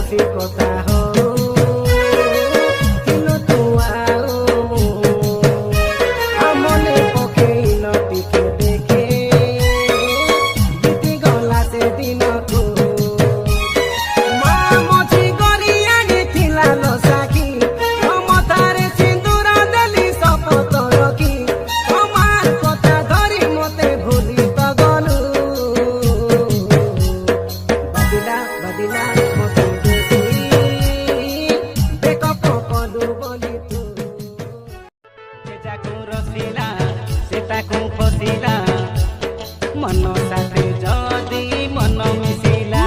রসিকতা হো কিলো তো আমনে পক্ষে নদীকে দেখে বিতি গলা সে দিনকু মা মছি গড়িয়া গেছিলা লো সাখী মমতারে সিন্দুর দেলি শপথ রখি তোমার কথা ধরি মতে ভুলি তো গলু বাদিলা বাদিলা মতে বেশি বেকপ কলু বলি তু যেটাকু রসিলা সেটাকু ফসিলা মন সাথে যদি মন মিশিলা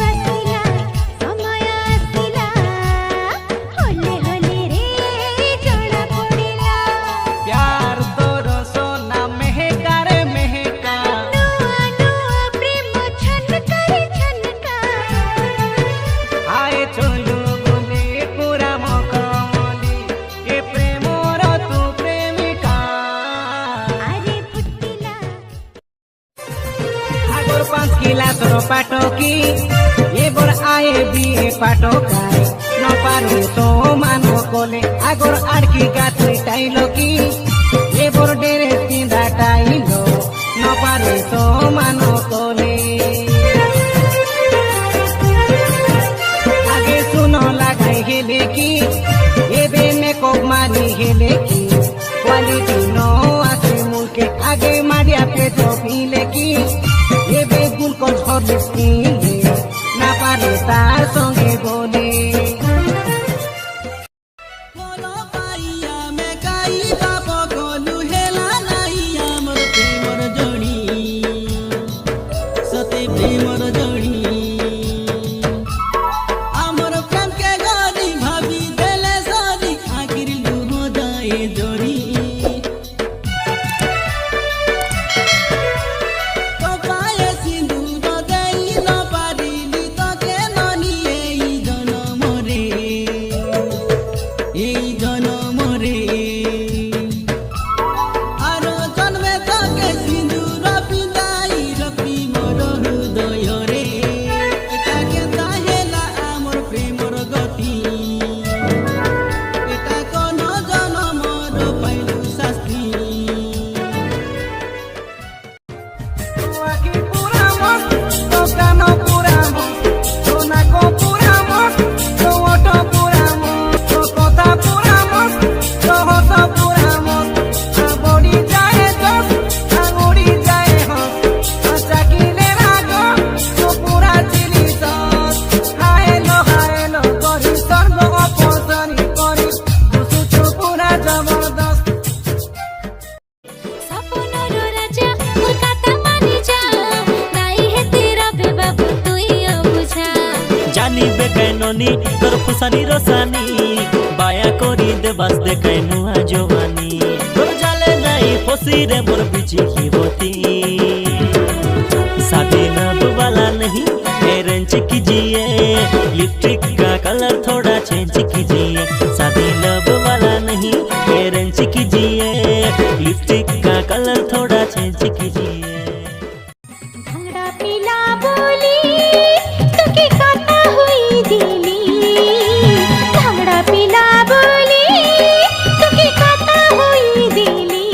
আসিলা সময় আসিলা হলে হলে রে জଣା পড়িলা प्यार तोर सोना महका रे महका नुआ नुआ प्रेम छनका आए चलू बोले पूरा मकमली ए प्रेमर तू प्रेमिका আরে ফুটিলা আগর 5 ক্লাস র পাটকি এবার আয়ে বিয়ে পাটকায় ন পারে তো মানো কোলে আগর আড়কি গাছে টাইলো কি এবার ডেরে তিন্দা টাইলো ন পারে তো মানো কোলে আগে শুনো লাগাই হেলে কি এবে মেকপ মারি হেলে কি কোয়ালিটি নো আছে মুলকে আগে মারিয়া পেট পিলে কি এবে গুলকল হরলিক্স কিনে না পারে তার সঙ্গে বলে বলো পাইয়া মে কাই বাপ গলু হেলা নাই আমার প্রেমর জড়ি সতে প্রেমর জড়ি আমার প্রেমকে গরি ভাবি দেলে সরি আখির লুহ যায় জড়ি তো পায়ে সিঁদুর দেই ন পারিলি তোকে ননি এই জনমরে আরো জন্মে তোকে সিঁদুর পিঁধাই রপি মোর হৃদয়রে এটা কেতা হেলা আমার প্রেমর গতি এটা কোন জনমর পাইলু শাস্তি আখি পুরা মন তো কান পুরা মন তো নাক পুরা মন তো ওঠ পুরা মন তো কথা পুরা মন তো হত পুরা মন বড়ি যায় দোষ আঙুড়ি যায় হস চাকিলে রাগ তো পুরা চিলি দোষ হায়লো করি স্বর্গ অপসরি করি দুসুচু পুরা জবরদস্ত সপনর রাজা মোর কথা মানি যা নাই হেতে রবে বাবু তুই বুঝা জানিবে কেননি তোর ফুসানি রসানি বায়া করি দেবাস দেখাই নুয়া জওয়ানি তোর জালে নাই ফসি রে মোর বিচি হিবতি शादी लब वाला नहीं अरेंज कीजिए लिपस्टिक का कलर थोड़ा चेंज कीजिए शादी लब वाला नहीं अरेंज कीजिए लिपस्टिक का कलर थोड़ा चेंज कीजिए ভাঙড়া পিলা বলি তোকে কথা হই দিলি ভাঙড়া পিলা বলি তোকে কথা হই দিলি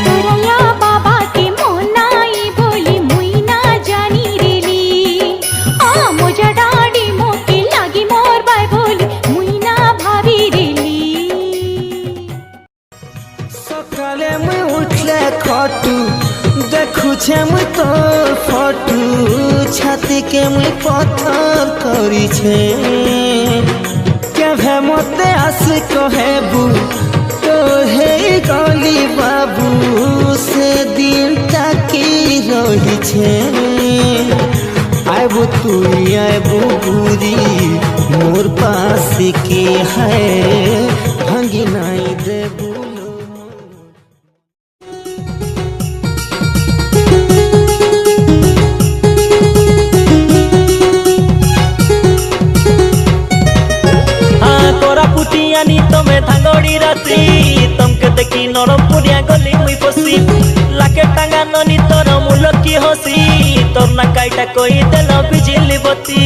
তোরা বাবাকে মনাই বলি মুই না জানি রেলি মোজা ডাডি মোকে লাগি মোর বাই বলি মুই না ভাবি রেলি সকালে মুই উঠলে খটু দেখুছে মুই তোর ফটু ছাতিকে মুই পথর করিছে কেভে মতে আসি কহেবু তো হেই গলি বাবু সে দিনটা কি রহিছে আইবু তুই আইবু বুড়ি মোর পাশ কি হয় ভাঙ্গি নাই দেবু পুটিয়ানি তুমি থাঙ্গড়ি রাত্রি তমকে দেখি নরম পুরিয়া গলি মুই ফসি লাকে টাঙ্গা ননি তোর মূল কি হসি তোর না কাইটা কই দেল বিজলি বতি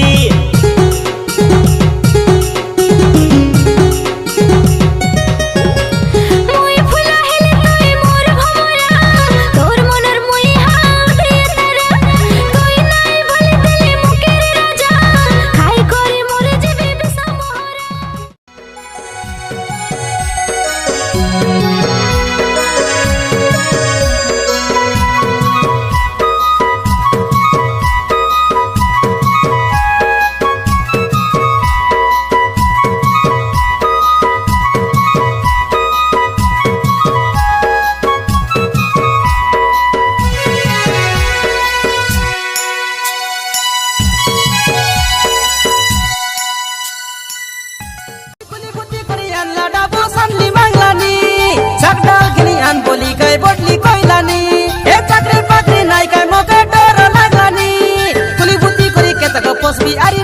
प्यारी